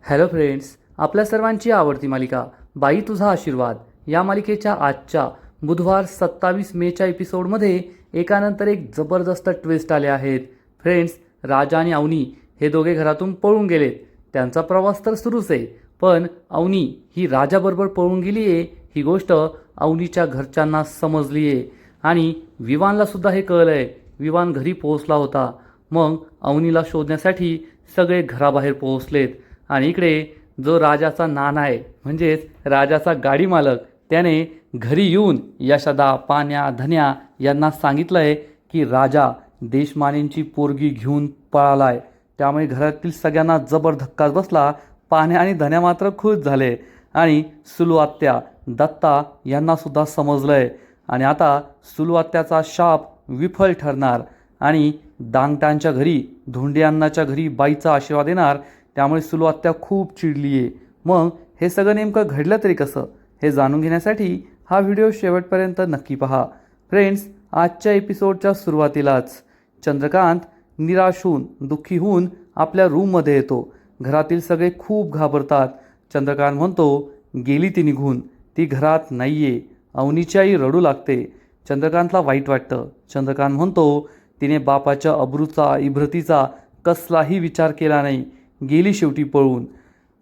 Hello friends, आपल्या सर्वांची आवडती मालिका बाई तुझा आशीर्वाद या मालिकेच्या आजच्या बुधवार 27 मेच्या एपिसोडमध्ये एकानंतर एक जबरदस्त ट्विस्ट आले आहेत. फ्रेंड्स, राजा आणि अवनी हे दोघे घरातून पळून गेलेत. त्यांचा प्रवास तर सुरूच आहे, पण अवनी ही राजाबरोबर पळून गेली आहे ही गोष्ट अवनीच्या घरच्यांना समजली आहे आणि विवानलासुद्धा हे कळलं आहे. विवान घरी पोहोचला होता. मग अवनीला शोधण्यासाठी सगळे घराबाहेर पोहोचलेत आणि इकडे जो राजाचा नाना आहे म्हणजेच राजाचा गाडी मालक त्याने घरी येऊन यशोदा, पान्या, धन्या यांना सांगितलं आहे की राजा देशमानेंची पोरगी घेऊन पळालाय. त्यामुळे घरातील सगळ्यांना जबर धक्काच बसला. पान्या आणि धन्या मात्र खुश झाले आणि सुलू आत्या, दत्ता यांनासुद्धा समजलं आहे आणि आता सुलू आत्याचा शाप विफल ठरणार आणि दांगटांच्या घरी, धोंडियांनाच्या घरी बाईचा आशीर्वाद येणार. त्यामुळे सुलू आत्या खूप चिडली आहे. मग हे सगळं नेमकं घडलं तरी कसं हे जाणून घेण्यासाठी हा व्हिडिओ शेवटपर्यंत नक्की पहा. फ्रेंड्स, आजच्या एपिसोडच्या सुरुवातीलाच चंद्रकांत निराश होऊन, दुःखी होऊन आपल्या रूममध्ये येतो. घरातील सगळे खूप घाबरतात. चंद्रकांत म्हणतो, गेली ती निघून, ती घरात नाही आहे. अवनीची आई रडू लागते. चंद्रकांतला वाईट वाटतं. चंद्रकांत म्हणतो, तिने बापाच्या अब्रूचा, इब्रतीचा कसलाही विचार केला नाही, गेली शेवटी पळून.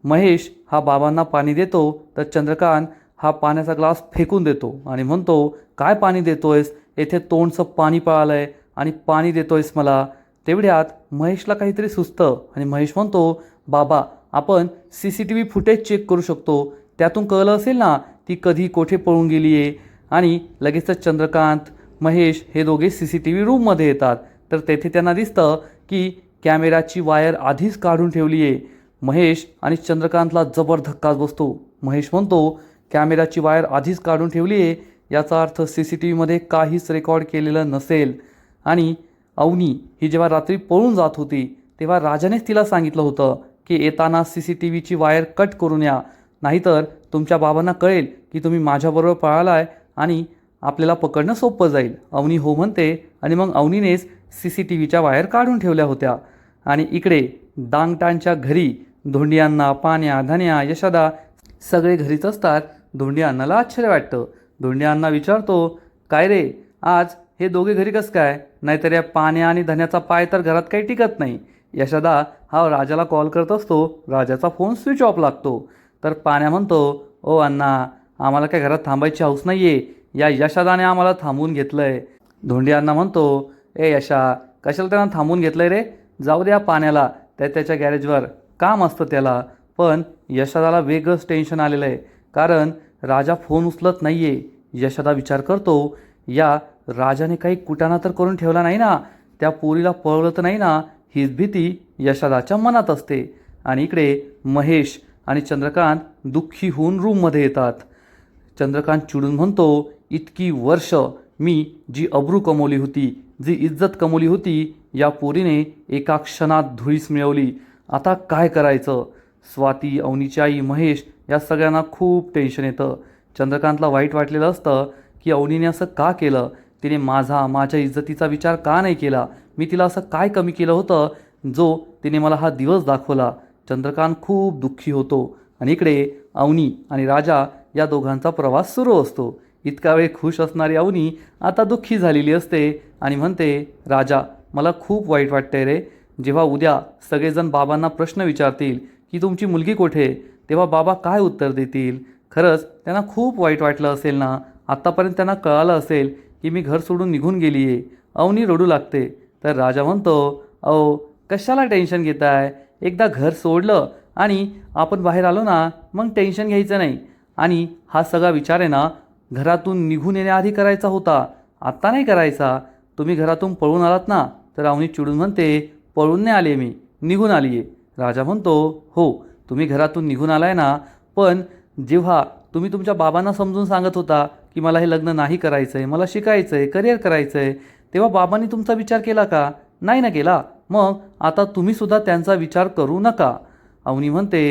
महेश हा बाबांना पाणी देतो तर चंद्रकांत हा पाण्याचा ग्लास फेकून देतो आणि म्हणतो, काय पाणी देतोयस, येथे तोंडचं पाणी पळालंय आणि पाणी देतोयस मला. तेवढ्यात महेशला काहीतरी सुचतं आणि महेश म्हणतो, बाबा आपण CCTV फुटेज चेक करू शकतो, त्यातून कळलं असेल ना ती कधी कोठे पळून गेली आहे. आणि लगेचच चंद्रकांत, महेश हे दोघे CCTV रूममध्ये येतात तर तेथे त्यांना दिसतं की कॅमेराची वायर आधीच काढून ठेवली आहे. महेश आणि चंद्रकांतला जबर धक्काच बसतो. महेश म्हणतो, कॅमेराची वायर आधीच काढून ठेवली आहे याचा अर्थ CCTVमध्ये काहीच रेकॉर्ड केलेलं नसेल. आणि अवनी ही जेव्हा रात्री पळून जात होती तेव्हा राजानेच तिला सांगितलं होतं की येताना CCTVची वायर कट करून या, नाहीतर तुमच्या बाबांना कळेल की तुम्ही माझ्याबरोबर पळालाय आणि आपल्याला पकडणं सोपं जाईल. अवनी हो म्हणते आणि मग अवनीनेच CCTVच्या वायर काढून ठेवल्या होत्या. आणि इकडे दांगटांच्या घरी धोंडियांना, पान्या, धन्या, यशोदा सगळे घरीच असतात. धोंडियांनाला आश्चर्य वाटतं. धोंडियांना विचारतो, काय रे, आज हे दोघे घरी कसं काय, नाहीतर या पान्या आणि धन्याचा पाय तर घरात काही टिकत नाही. यशोदा हा राजाला कॉल करत असतो. राजाचा फोन स्विच ऑफ लागतो. तर पान्या म्हणतो, ओ अण्णा, आम्हाला काय घरात थांबायची हौस नाही आहे, या यशोदाने आम्हाला थांबवून घेतलं आहे. धोंडियांना म्हणतो, ए यशा, कशाला त्यांना थांबवून घेतलं आहे रे, जाऊ द्या पाण्याला, त्याच्या गॅरेजवर काम असतं त्याला. पण यशोदाला वेगळंच टेन्शन आलेलं आहे कारण राजा फोन उचलत नाही आहे. यशोदा विचार करतो, या राजाने काही कुटाणा तर करून ठेवला नाही ना, त्या पोरीला पळवलं तर नाही ना, हीच भीती यशोदाच्या मनात असते. आणि इकडे महेश आणि चंद्रकांत दुःखी होऊन रूममध्ये येतात. चंद्रकांत चिडून म्हणतो, इतकी वर्ष मी जी अब्रू कमवली होती, जी इज्जत कमवली होती, या पोरीने एका क्षणात धुळीस मिळवली. आता काय करायचं. स्वाती, अवनीची आई, महेश या सगळ्यांना खूप टेन्शन येतं. चंद्रकांतला वाईट वाटलेलं असतं की अवनीने असं का केलं, तिने माझ्या इज्जतीचा विचार का नाही केला, मी तिला असं काय कमी केलं होतं जो तिने मला हा दिवस दाखवला. चंद्रकांत खूप दुःखी होतो. आणि इकडे अवनी आणि राजा या दोघांचा प्रवास सुरू असतो. इतका वेळ खुश असणारी अवनी आता दुःखी झालेली असते आणि म्हणते, राजा मला खूप वाईट वाटतंय रे. जेव्हा उद्या सगळेजण बाबांना प्रश्न विचारतील की तुमची मुलगी कुठे, तेव्हा बाबा काय उत्तर देतील. खरंच त्यांना खूप वाईट वाटलं असेल ना. आत्तापर्यंत त्यांना कळालं असेल की मी घर सोडून निघून गेली आहे. अवनी रडू लागते. तर राजा म्हणतो, अहो कशाला टेन्शन घेताय, एकदा घर सोडलं आणि आपण बाहेर आलो ना मग टेन्शन घ्यायचं नाही. आणि हा सगळा विचार आहे ना घरातून निघून येण्याआधी करायचा होता, आत्ता नाही करायचा. तुम्ही घरातून पळून आलात ना. तर अवनी चिडून म्हणते, पळून नाही आले मी, निघून आली आहे. राजा म्हणतो, हो तुम्ही घरातून निघून आलाय ना, पण जेव्हा तुम्ही तुमच्या बाबांना समजून सांगत होता की मला हे लग्न नाही करायचं आहे, मला शिकायचं आहे, करिअर करायचं आहे, तेव्हा बाबांनी तुमचा विचार केला का, नाही ना केला. मग आता तुम्हीसुद्धा त्यांचा विचार करू नका. अवनी म्हणते,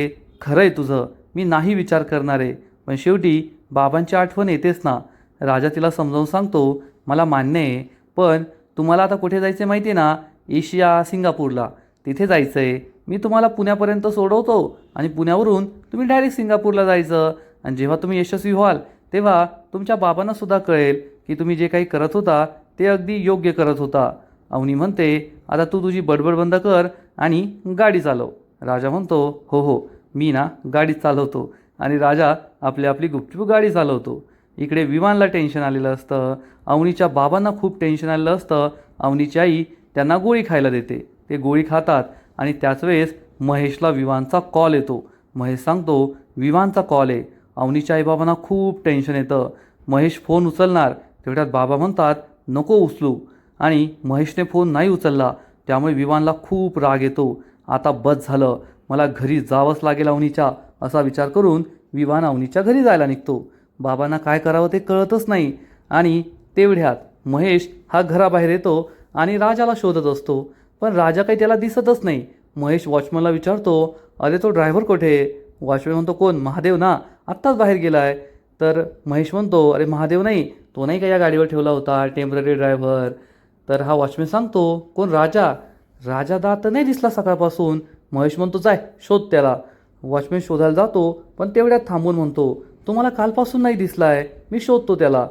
खरं आहे तुझं, मी नाही विचार करणार आहे, पण शेवटी बाबांची आठवण येतेच ना. राजा तिला समजावून सांगतो, मला मान्य आहे, पण तुम्हाला आता कुठे जायचं आहे माहिती आहे ना, एशिया, सिंगापूरला तिथे जायचं आहे. मी तुम्हाला पुण्यापर्यंत सोडवतो आणि पुण्यावरून तुम्ही डायरेक्ट सिंगापूरला जायचं. आणि जेव्हा तुम्ही यशस्वी व्हाल तेव्हा तुमच्या बाबांनासुद्धा कळेल की तुम्ही जे काही करत होता ते अगदी योग्य करत होता. अवनी म्हणते, आता तू तुझी बडबड बंद कर आणि गाडी चालव. राजा म्हणतो, हो हो मी ना गाडी चालवतो. आणि राजा आपली गुपचूप गाडी चालवतो. इकडे विमानला टेन्शन आलेलं असतं. अवनीच्या बाबांना खूप टेन्शन आलेलं असतं. अवनीची आई त्यांना गोळी खायला देते. ते गोळी खातात आणि त्याच वेळेस महेशला विवानचा कॉल येतो. महेश सांगतो, विवानचा कॉल आहे. अवनीच्या आईबाबांना खूप टेन्शन येतं. महेश फोन उचलणार तेवढ्यात बाबा म्हणतात, नको उचलू. आणि महेशने फोन नाही उचलला त्यामुळे विवानला खूप राग येतो. आता बस झालं, मला घरी जावंच लागेल अवनीच्या, असा विचार करून विवान अवनीच्या घरी जायला निघतो. बाबांना काय करावं ते कळतच नाही. आणि तेवढ्यात महेश हा घराबाहेर येतो आणि राजाला शोधत असतो. पण राजा काही त्याला दिसतच नाही. महेश वॉचमनला विचारतो, अरे तो ड्रायव्हर कुठे? वॉचमन म्हणतो, कोण? महादेव ना, आत्ताच बाहेर गेला आहे. तर महेश म्हणतो, अरे महादेव नाही, तो नाही का या गाडीवर ठेवला होता टेम्पररी ड्रायव्हर? तर हा वॉचमॅन सांगतो, कोण? राजा. राजा दात नाही दिसला सकाळपासून. महेश म्हणतो, जाय शोध त्याला. वॉचमॅन शोधायला जातो पण तेवढ्यात थांबून म्हणतो, तुम्हाला कालपासून नाही दिसलाय, मी शोधतो त्याला.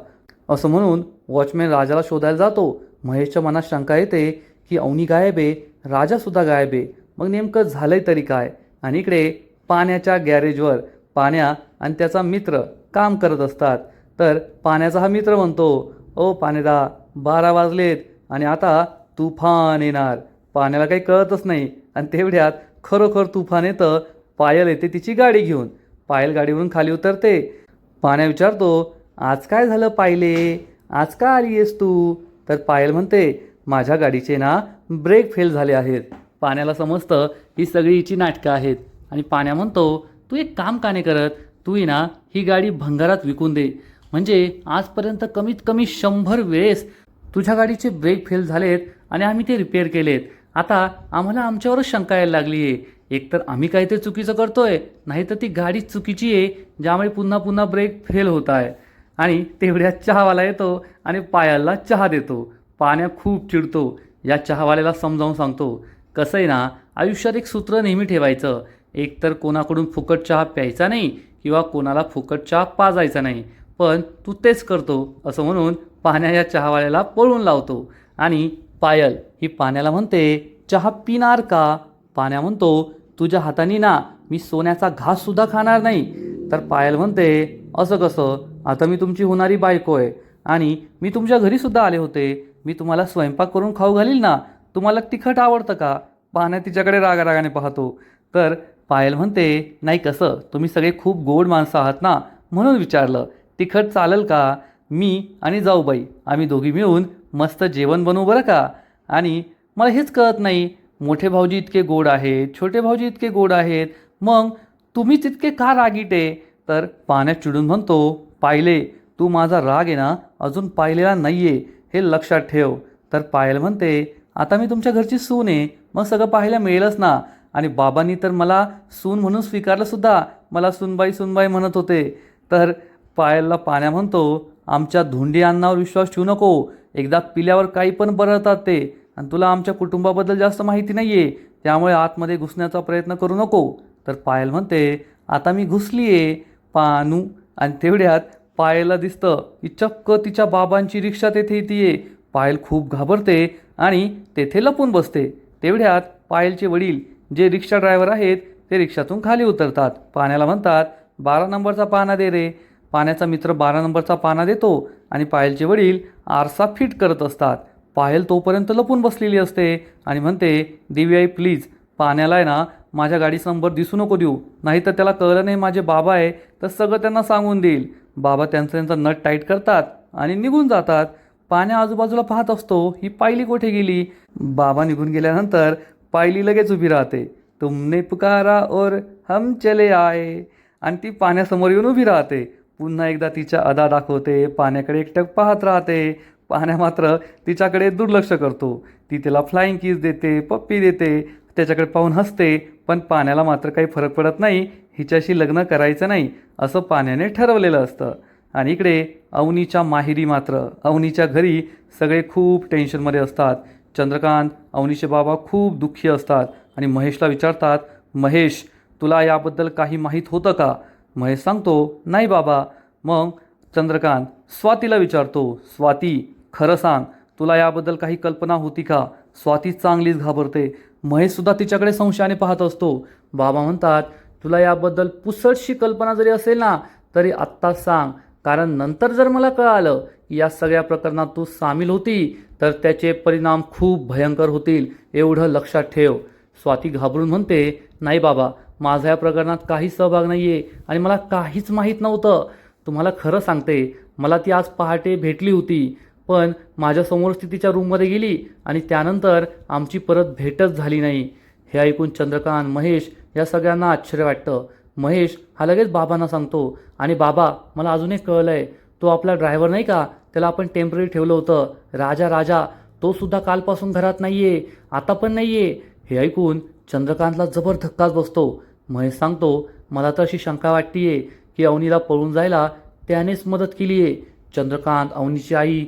असं म्हणून वॉचमॅन राजाला शोधायला जातो. महेशच्या मनात शंका येते की अवनी गायब आहे, राजासुद्धा गायब आहे. मग नेमकं झालंय तरी काय? आणि इकडे पाण्याच्या गॅरेजवर पाण्या आणि त्याचा मित्र काम करत असतात. तर पाण्याचा हा मित्र म्हणतो, ओ पानेदा, 12 वाजलेत आणि आता तुफान येणार. पाण्याला काही कळतच नाही आणि तेवढ्यात खरोखर तुफान येतं. पायल येते तिची गाडी घेऊन. पायल गाडीवरून खाली उतरते. पाण्या विचारतो, आज काय झालं पायले, आज का आली आहेस तू? तर पायल म्हणते, माझ्या गाडीचे ना ब्रेक फेल झाले आहेत. पाण्याला समजतं ही सगळी हिची नाटकं आहेत. आणि पाण्या म्हणतो, तू एक काम का नाही करत, तू ना ही गाडी भंगारात विकून दे. म्हणजे आजपर्यंत कमीत कमी 100 वेळेस तुझ्या गाडीचे ब्रेक फेल झालेत आणि आम्ही ते रिपेअर केलेत. आता आम्हाला आमच्यावरच शंका यायला लागली आहे. एकतर आम्ही काहीतरी चुकीचं करतोय, नाहीतर ती गाडी चुकीची आहे ज्यामुळे पुन्हा पुन्हा ब्रेक फेल होत आहे. आणि तेवढ्यात चहावाला येतो आणि पायलला चहा देतो. पाण्या खूप चिडतो. या चहावाल्याला समजावून सांगतो, कसं आहे ना, आयुष्यात एक सूत्र नेहमी ठेवायचं, एकतर कोणाकडून फुकट चहा प्यायचा नाही किंवा कोणाला फुकट चहा पाजायचा नाही. पण तू तेच करतो. असं म्हणून पाण्या या चहावाल्याला पळून लावतो. आणि पायल ही पाण्याला म्हणते, चहा पिणार का? पाण्या म्हणतो, तुझ्या हाताने ना मी सोन्याचा घाससुद्धा खाणार नाही. तर पायल म्हणते, असं कसं? आता मी तुमची होणारी बायको आहे आणि मी तुमच्या घरीसुद्धा आले होते. मी तुम्हाला स्वयंपाक करून खाऊ घालील ना. तुम्हाला तिखट आवडतं का? पाण्या तिच्याकडे रागारागाने पाहतो. तर पायल म्हणते, नाही कसं, तुम्ही सगळे खूप गोड माणसं आहात ना म्हणून विचारलं. तिखट चालेल का? मी आणि जाऊबाई आम्ही दोघी मिळून मस्त जेवण बनवू बरं का? आणि मला हेच कळत नाही, मोठे भाऊजी इतके गोड आहेत, छोटे भाऊजी इतके गोड आहेत, मग तुम्हीच इतके का रागीट आहे? तर पाण्यात चिडून म्हणतो, पाहिले, तू माझा राग आहे ना अजून पाहिलेला नाही आहे, हे लक्षात ठेव. तर पायल म्हणते, आता मी तुमच्या घरची सून आहे, मग सगळं पाहायला मिळेलच ना. आणि बाबांनी तर मला सून म्हणून स्वीकारलंसुद्धा, मला सूनबाई सूनबाई म्हणत होते. तर पायलला पाण्या म्हणतो, आमच्या धोंडी अन्नावर विश्वास ठेवू नको, एकदा पिल्यावर काही पण बरळतात ते. आणि तुला आमच्या कुटुंबाबद्दल जास्त माहिती नाही आहे, त्यामुळे आतमध्ये घुसण्याचा प्रयत्न करू नको. तर पायल म्हणते, आता मी घुसली आहे पानू. आणि तेवढ्यात पायलला दिसतं की चक्क तिच्या बाबांची रिक्षा तेथे येते. पायल खूप घाबरते आणि तेथे लपून बसते. तेवढ्यात पायलचे वडील जे रिक्षा ड्रायव्हर आहेत ते रिक्षातून खाली उतरतात. पाण्याला म्हणतात, 12 नंबरचा पाना दे रे. पाण्याचा मित्र 12 नंबरचा पाना देतो आणि पायलचे वडील आरसा फिट करत असतात. पायल तोपर्यंत लपून बसलेली असते आणि म्हणते, दिव्याई प्लीज, पाण्याला आहे ना माझ्या गाडीचा नंबर दिसू नको देऊ, नाही तर त्याला कळलं नाही माझे बाबा आहे तर सगळं त्यांना सांगून देईल. बाबा त्यांचा नट टाईट करतात आणि निघून जातात. पाण्या आजूबाजूला पाहत असतो, ही पायली कुठे गेली? बाबा निघून गेल्यानंतर पायली लगेच उभी राहते. तुमने पुकारा और हम चले आए. आणि ती पाण्यासमोर येऊन उभी राहते. पुन्हा एकदा तिच्या अदा दाखवते. पाण्याकडे एकटक पाहत राहते. पाण्या मात्र तिच्याकडे दुर्लक्ष करतो. ती तिला फ्लाईंग किस देते, पप्पी देते, त्याच्याकडे पाहून हसते. पण पाण्याला मात्र काही फरक पडत नाही. हिच्याशी लग्न करायचं नाही असं पाण्याने ठरवलेलं असतं. आणि इकडे अवनीच्या माहेरी मात्र अवनीच्या घरी सगळे खूप टेन्शनमध्ये असतात. चंद्रकांत, अवनीचे बाबा खूप दुःखी असतात आणि महेशला विचारतात, महेश तुला याबद्दल काही माहीत होतं का? महेश सांगतो, नाही बाबा. मग चंद्रकांत स्वातीला विचारतो, स्वाती खरं सांग, तुला याबद्दल काही कल्पना होती का? स्वाती चांगलीच घाबरते. महेशसुद्धा तिच्याकडे संशयाने पाहत असतो. बाबा म्हणतात, तुला याबद्दल पुसटशी कल्पना जरी असेल ना तरी आत्ता सांग, कारण नंतर जर मला कळालं की या सगळ्या प्रकरणात तू सामील होती तर त्याचे परिणाम खूप भयंकर होतील, एवढं लक्षात ठेव. स्वाती घाबरून म्हणते, नाही बाबा, माझा या प्रकरणात काही सहभाग नाही आहे आणि मला काहीच माहीत नव्हतं. तुम्हाला खरं सांगते, मला ती आज पहाटे भेटली होती, पण माझ्यासमोरच ती तिच्या रूममध्ये गेली आणि त्यानंतर आमची परत भेटच झाली नाही. हे ऐकून चंद्रकांत, महेश या सगळ्यांना आश्चर्य वाटतं. महेश हा लगेच बाबांना सांगतो, आणि बाबा मला अजून एक कळलं आहे, तो आपला ड्रायव्हर नाही का, त्याला आपण टेम्पररी ठेवलं होतं, राजा, तो सुद्धा कालपासून घरात नाही आहे, आता पण नाही आहे. हे ऐकून चंद्रकांतला जबर धक्काच बसतो. महेश सांगतो, मला तर अशी शंका वाटतीये की अवनीला पळून जायला त्यानेच मदत केली आहे. चंद्रकांत, अवनीची आई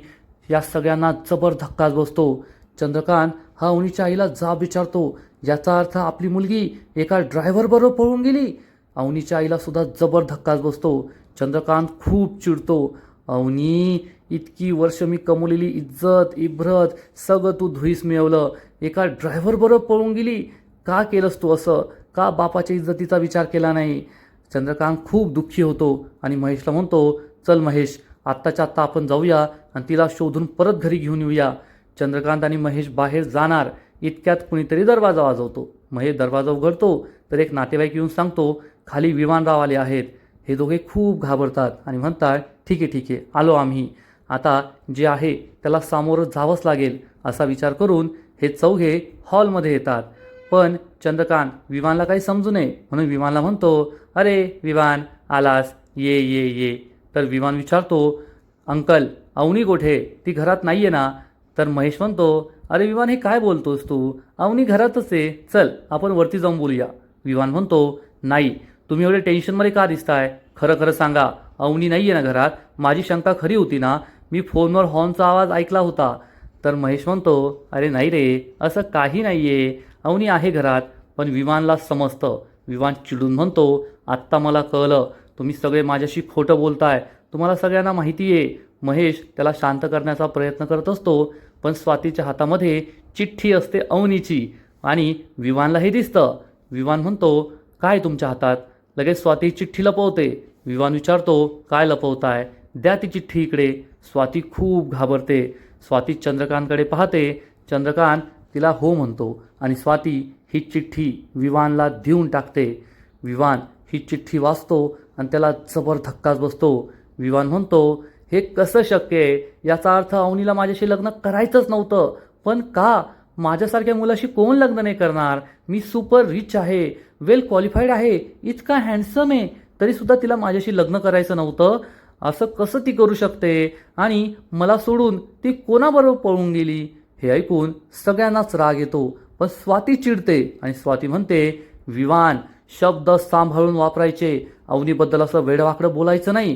या सगळ्यांना जबर धक्काच बसतो. चंद्रकांत हा अवनीच्या आईला जाब विचारतो, याचा अर्थ आपली मुलगी एका ड्रायव्हरबरोबर पळून गेली. अवनीच्या आईला सुद्धा जबर धक्काच बसतो. चंद्रकांत खूप चिडतो, अवनी, इतकी वर्ष मी कमवलेली इज्जत इब्रत सगळं तू धुईस मिळवलं, एका ड्रायव्हरबरोबर पळून गेली. का केलंस तू असं? का बापाच्या इज्जतीचा विचार केला नाही? चंद्रकांत खूप दुःखी होतो आणि महेशला म्हणतो, चल महेश, आत्ताच्या आत्ता आपण जाऊया आणि तिला शोधून परत घरी घेऊन येऊया. चंद्रकांत आणि महेश बाहेर जाणार इतक्यात कुणीतरी दरवाजा वाजवतो. महेश दरवाजा उघडतो तर एक नातेवाईक येऊन सांगतो, खाली विमानराव आले आहेत. हे दोघे खूप घाबरतात आणि म्हणतात, ठीक आहे, आलो आम्ही. आता जे आहे त्याला सामोरं जावंच लागेल असा विचार करून हे चौघे हॉलमध्ये येतात. पण चंद्रकांत विवानला काही समजू नये म्हणून विवानला म्हणतो, अरे विवान, आलास, ये. तर विवान विचारतो, अंकल अवनी कुठे? ती घरात नाही आहे ना? तर महेश म्हणतो, अरे विवान, हे काय बोलतोस तू? अवनी घरातच आहे, चल आपण वरती जाऊन बोलूया. विवान म्हणतो, नाही, तुम्ही एवढे टेन्शनमध्ये का दिसताय? खरं सांगा, अवनी नाही आहे ना घरात? माझी शंका खरी होती ना? मी फोनवर हॉर्नचा आवाज ऐकला होता. तर महेश म्हणतो, अरे नाही रे, असं काही नाही आहे, अवनी आहे घरात. पण विवानला समजतं. विवान चिडून म्हणतो, आत्ता मला कळलं, तुम्ही सगळे माझ्याशी खोटं बोलताय, तुम्हाला सगळ्यांना माहिती आहे. महेश त्याला शांत करण्याचा प्रयत्न करत असतो, पण स्वातीच्या हातामध्ये चिठ्ठी असते अवनीची आणि विवानला हे दिसतं. विवान म्हणतो, काय तुमच्या हातात? लगेच स्वाती चिठ्ठी लपवते. विवान विचारतो, काय लपवताय? द्या ती चिठ्ठी इकडे. स्वाती खूप घाबरते. स्वाती चंद्रकांतकडे पाहते. चंद्रकांत तिला हो म्हणतो आणि स्वाती ही चिठ्ठी विवानला देऊन टाकते. विवान ही चिठ्ठी वाचतो आणि त्याला जबर धक्काच बसतो. विवान म्हणतो, हे कसं शक्य आहे? याचा अर्थ अवनीला माझ्याशी लग्न करायचंच नव्हतं. पण का? माझ्यासारख्या मुलाशी कोण लग्न नाही करणार? मी सुपर रिच आहे, वेल क्वालिफाईड आहे, इतका हँडसम आहे, तरीसुद्धा तिला माझ्याशी लग्न करायचं नव्हतं. असं कसं ती करू शकते? आणि मला सोडून ती कोणाबरोबर पळून गेली? हे ऐकून सगळ्यांनाच राग येतो, पण स्वाती चिडते आणि स्वाती म्हणते, विवान, शब्द सांभाळून वापरायचे, अवनीबद्दल असं वेडवाकडं बोलायचं नाही.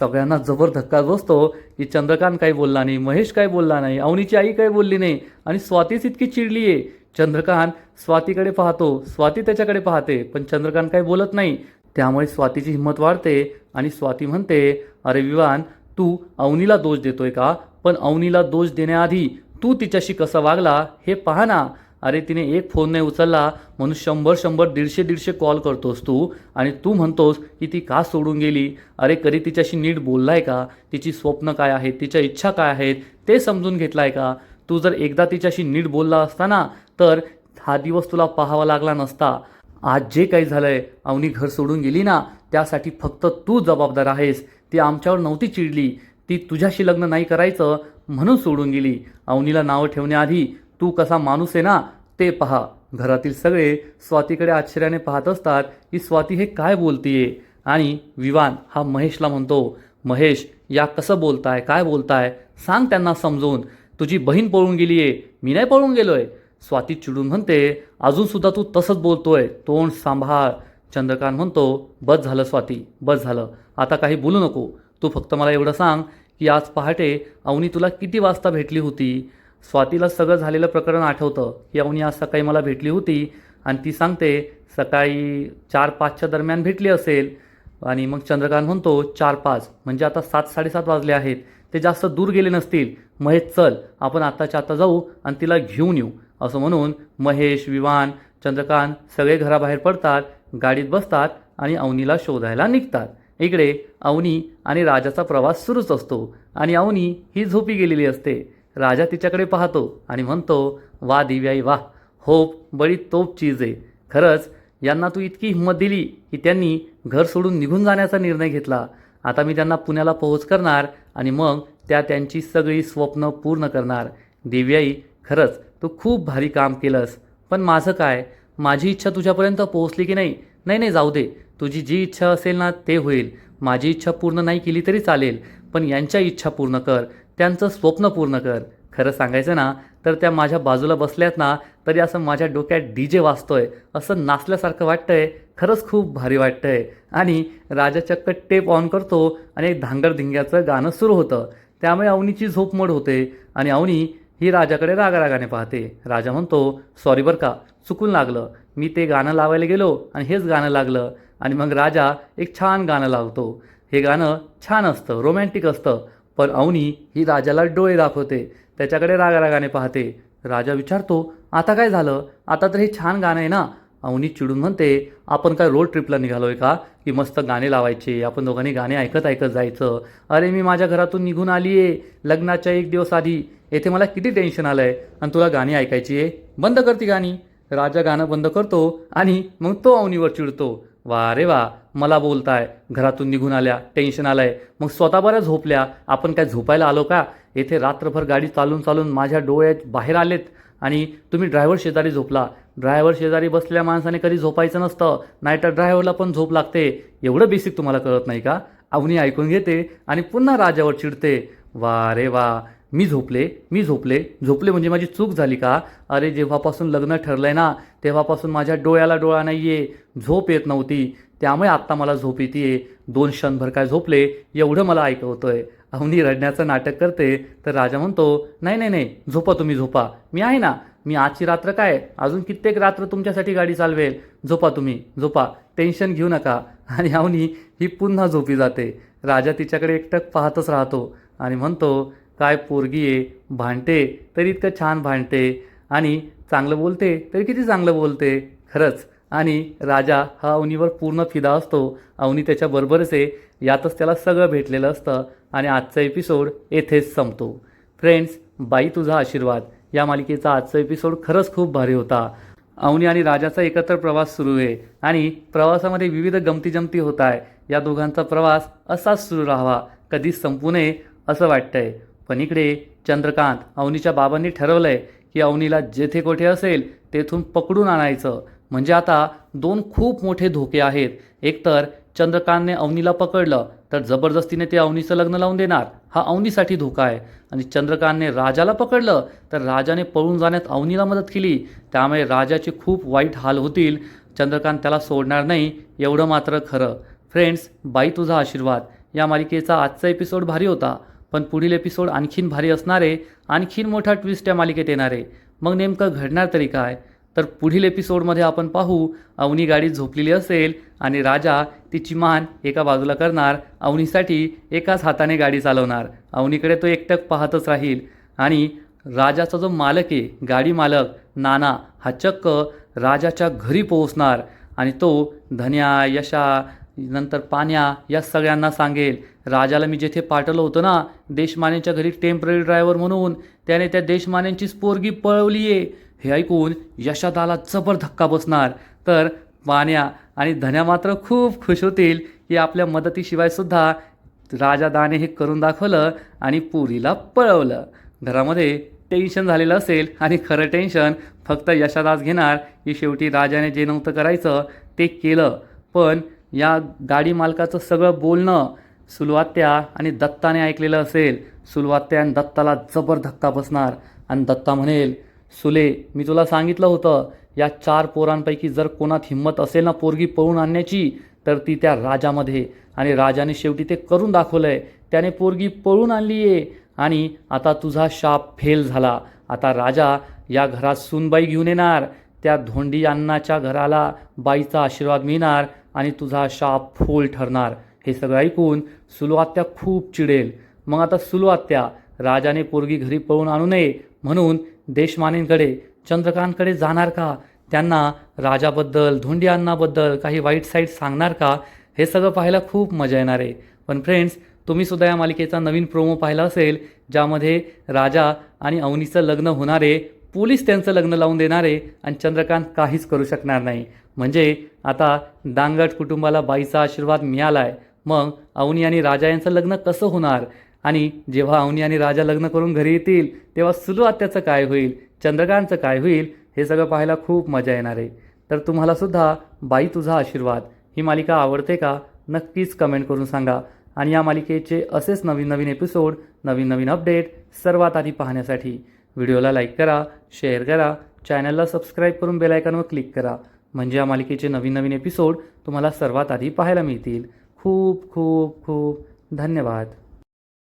सगळ्यांना जबर धक्का बसतो की चंद्रकांत काही बोलला नाही, महेश काही बोलला नाही, अवनीची आई काही बोलली नाही आणि स्वातीच इतकी चिडली आहे. चंद्रकांत स्वातीकडे पाहतो, स्वाती त्याच्याकडे पाहते, पण चंद्रकांत काही बोलत नाही. त्यामुळे स्वातीची हिंमत वाढते आणि स्वाती म्हणते, अरे विवान, तू अवनीला दोष देतोय का? पण अवनीला दोष देण्याआधी तू तिच्याशी कसा वागला हे पहा ना. अरे तिने एक फोन नाही उचलला म्हणून 100 150 कॉल करतोस तू, आणि तू म्हणतोस की ती का सोडून गेली. अरे कधी तिच्याशी नीट बोललाय का? तिची स्वप्न काय आहेत, तिच्या इच्छा काय आहेत ते समजून घेतलाय का? तू जर एकदा तिच्याशी नीट बोलला असता ना तर हा दिवस तुला पाहावा लागला नसता. आज जे काही झालंय, अवनी घर सोडून गेली ना, त्यासाठी फक्त तू जबाबदार आहेस. ती आमच्यावर नव्हती चिडली, ती तुझ्याशी लग्न नाही करायचं म्हणून सोडून गेली. अवनीला नावं ठेवण्याआधी तू कसा माणूस आहे ना ते पहा. घरातील सगळे स्वातीकडे आश्चर्याने पाहत असतात की स्वाती हे काय बोलतीये. आणि विवान हा महेशला म्हणतो, महेश, या कसं बोलताय, काय बोलताय? सांग त्यांना समजून. तुझी बहीण पळून गेली आहे, मी नाही पळून गेलोय. स्वाती चिडून म्हणते, अजून सुद्धा तू तसंच बोलतोय, तोंड सांभाळ. चंद्रकांत म्हणतो, बस झालं स्वाती, बस झालं, आता काही बोलू नको. तू फक्त मला एवढं सांग की आज पहाटे अवनी तुला किती वाजता भेटली होती? स्वातीला सगळं झालेलं प्रकरण आठवतं की अवनी आज सकाळी मला भेटली होती आणि ती सांगते सकाळी 4-5च्या दरम्यान भेटली असेल. आणि मग चंद्रकांत म्हणतो 4-5 म्हणजे आता 7-7:30 वाजले आहेत, ते जास्त दूर गेले नसतील. महेश चल आपण आत्ताच्या आत्ता जाऊ आणि तिला घेऊन येऊ. असं म्हणून महेश, विवान, चंद्रकांत सगळे घराबाहेर पडतात, गाडीत बसतात आणि अवनीला शोधायला निघतात. इकडे अवनी आणि राजाचा प्रवास सुरूच असतो आणि अवनी ही झोपी गेलेली असते. राजा तिच्याकडे पाहतो आणि म्हणतो, वा दिव्याई वा, होप बडी तोप चीज आहे. खरंच यांना तू इतकी हिंमत दिली की त्यांनी घर सोडून निघून जाण्याचा निर्णय घेतला. आता मी त्यांना पुण्याला पोहोच करणार आणि मग त्यांची सगळी स्वप्न पूर्ण करणार. दिव्याई खरंच तू खूप भारी काम केलंस. पण माझं काय, माझी इच्छा तुझ्यापर्यंत पोहोचली की नाही? नाही नाही, जाऊ दे, तुझी जी इच्छा असेल ना ते होईल. माझी इच्छा पूर्ण नाही केली तरी चालेल, पण यांच्या इच्छा पूर्ण कर, त्यांचं स्वप्न पूर्ण कर. खरं सांगायचं ना तर त्या माझ्या बाजूला बसल्यात ना तरी असं माझ्या डोक्यात DJ वाजतोय, असं नाचल्यासारखं वाटतंय. खरंच खूप भारी वाटतंय. आणि राजा चक्क टेप ऑन करतो आणि एक धांगडधिंग्याचं गाणं सुरू होतं. त्यामुळे अवनीची झोप मोड होते आणि अवनी ही राजाकडे रागारागाने पाहते. राजा म्हणतो, सॉरी बरं का, चुकून लागलं, मी ते गाणं लावायला गेलो आणि हेच गाणं लागलं. आणि मग राजा एक छान गाणं लावतो. हे गाणं छान असतं, रोमॅन्टिक असतं. पण अवनी ही राजाला डोळे दाखवते, त्याच्याकडे रागारागाने पाहते. राजा विचारतो, आता काय झालं? आता तर हे छान गाणं आहे ना? अवनी चिडून म्हणते, आपण काय रोड ट्रिपला निघालोय का की मस्त गाणे लावायचे, आपण दोघांनी गाणे ऐकत ऐकत जायचं? अरे मी माझ्या घरातून निघून आली आहे लग्नाच्या 1 दिवस आधी, येथे मला किती टेन्शन आलं आहे आणि तुला गाणी ऐकायची आहे? बंद कर ती गाणी. राजा गाणं बंद करतो आणि मग तो अवनीवर चिडतो, वा रे वा, मला बोलताय घरातून निघून आल्या, टेन्शन आलंय, मग स्वतः बऱ्या झोपल्या, आपण काय झोपायला आलो का? येथे रात्रभर गाडी चालून चालून माझ्या डोळ्यात बाहेर आलेत आणि तुम्ही ड्रायव्हर शेजारी झोपला. ड्रायव्हर शेजारी बसलेल्या माणसाने कधी झोपायचं नसतं, नाहीतर ड्रायव्हरला पण झोप लागते. एवढं बेसिक तुम्हाला कळत नाही का? अवनी ऐकून घेते आणि पुन्हा राजावर चिडते, वा रे वा, मी झोपले म्हणजे माझी चूक झाली का? अरे जेव्हापासून लग्न ठरलंय ना तेव्हापासून माझ्या डोळ्याला डोळा नाहीये, झोप येत नव्हती, त्यामुळे आत्ता मला झोप येते. 2 क्षणभर काय झोपले एवढं मला ऐकवतोय. अवनी रडण्याचं नाटक करते तर राजा म्हणतो, नाही नाही नाही, झोपा तुम्ही, झोपा, मी आहे ना, मी आजची रात्र काय अजून कित्येक रात्र तुमच्यासाठी गाडी चालवेल, झोपा तुम्ही, झोपा, टेन्शन घेऊ नका. आणि अवनी ही पुन्हा झोपी जाते. राजा तिच्याकडे एकटक पाहतच राहतो आणि म्हणतो, काय पोरगी आहे, भांडते तरी इतकं छान भांडते आणि चांगलं बोलते तरी किती चांगलं बोलते खरंच. आणि राजा हा अवनीवर पूर्ण फिदा असतो. अवनी त्याच्याबरोबरच आहे, यातच त्याला सगळं भेटलेलं असतं. आणि आजचा एपिसोड येथेच संपतो. फ्रेंड्स, बाई तुझा आशीर्वाद या मालिकेचा आजचा एपिसोड खरंच खूप भारी होता. अवनी आणि राजाचा एकत्र प्रवास सुरू आहे आणि प्रवासामध्ये विविध गमती होत आहे. या दोघांचा प्रवास असाच सुरू राहावा, कधीच संपू नये असं वाटतंय. पण इकडे चंद्रकांत, अवनीच्या बाबांनी ठरवलंय की अवनीला जेथे कोठे असेल तेथून पकडून आणायचं. म्हणजे आता 2 खूप मोठे धोके आहेत. एकतर चंद्रकांतने अवनीला पकडलं तर जबरदस्तीने ते अवनीचं लग्न लावून देणार, हा अवनीसाठी धोका आहे. आणि चंद्रकांतने राजाला पकडलं तर राजाने पळून जाण्यात अवनीला मदत केली, त्यामुळे राजाचे खूप वाईट हाल होतील. चंद्रकांत त्याला सोडणार नाही एवढं मात्र खरं. फ्रेंड्स, बाई तुझा आशीर्वाद या मालिकेचा आजचा एपिसोड भारी होता, पण पुढील एपिसोड आणखीन भारी असणारे, आणखीन मोठा ट्विस्ट या मालिकेत येणारे. मग नेमकं घडणार तरी काय? तर पुढील एपिसोडमध्ये आपण पाहू, अवनी गाडीत झोपलेली असेल आणि राजा तिची मान एका बाजूला करणार, अवनीसाठी एकाच हाताने गाडी चालवणार. अवनीकडे तो एकटक पाहतच राहील आणि राजाचा जो मालक आहे, गाडी मालक नाना, हा चक्क राजाच्या घरी पोहोचणार आणि तो धन्या, यशा, नंतर पाण्या या सगळ्यांना सांगेल, राजाला मी जेथे पाठवलं होतं ना देशमानेच्या घरी टेम्पररी ड्रायव्हर म्हणून, त्याने त्या देशमानेंचीच पोरगी पळवली आहे. हे ऐकून यशादाला जबर धक्का बसणार. तर पाण्या आणि धन्या मात्र खूप खुश होतील की आपल्या मदतीशिवाय सुद्धा राजादाने हे करून दाखवलं आणि पुरीला पळवलं. घरामध्ये टेन्शन झालेलं असेल आणि खरं टेन्शन फक्त यशादास घेणार की शेवटी राजाने जे नव्हतं करायचं ते केलं. पण या गाडी मालकाचं सगळं बोलणं सुलवात्या आणि दत्ताने ऐकलेलं असेल. सुलवात्या आणि दत्ताला जबर धक्का बसणार आणि दत्ता म्हणेल, सुले, मी तुला सांगितलं होतं या 4 पोरांपैकी जर कोणात हिंमत असेल ना पोरगी पळून आणण्याची तर ती त्या राजामध्ये, आणि राजाने शेवटी ते करून दाखवलंय, त्याने पोरगी पळून आणली आहे. आणि आता तुझा शाप फेल झाला. आता राजा या घरात सूनबाई घेऊन येणार, त्या धोंडी अण्णाच्या घराला बाईचा आशीर्वाद मिळणार आणि तुझा शाप फोल ठरणार. हे सगळं ऐकून सुलू आत्या खूप चिडेल. मग आता सुलू आत्या राजाने पोरगी घरी पळून आणू नये म्हणून देशमानेंकडे चंद्रकांतकडे जाणार का? त्यांना राजाबद्दल धोंडी अण्णाबद्दल काही वाईट साईड सांगणार का? हे सगळं पाहायला खूप मजा येणार आहे. पण फ्रेंड्स, तुम्ही सुद्धा या मालिकेचा नवीन प्रोमो पाहिला असेल, ज्यामध्ये राजा आणि अवनीचं लग्न होणारे, पोलीस त्यांचं लग्न लावून देणारे आणि चंद्रकांत काहीच करू शकणार नाही. म्हणजे आता दांगट कुटुंबाला बाईचा आशीर्वाद मिळाला आहे. मग अवनी आणि राजा यांचं लग्न कसं होणार? आणि जेव्हा अवनी आणि राजा लग्न करून घरी येतील तेव्हा सुलू आत्याचं काय होईल, चंद्रकांतचं काय होईल, हे सगळं पाहायला खूप मजा येणार आहे. तर तुम्हाला सुद्धा बाई तुझा आशीर्वाद ही मालिका आवडते का? नक्कीच कमेंट करून सांगा. आणि या मालिकेचे असेच नवीन नवीन एपिसोड, नवीन नवीन अपडेट सर्वात आधी पाहण्यासाठी व्हिडिओला लाईक करा, शेअर करा, चॅनलला सबस्क्राईब करून बेल आयकॉनवर क्लिक करा. म्हणजे या मालिकेचे नवीन नवीन एपिसोड तुम्हाला सर्वात आधी पाहायला मिळतील. खूप खूप खूप धन्यवाद.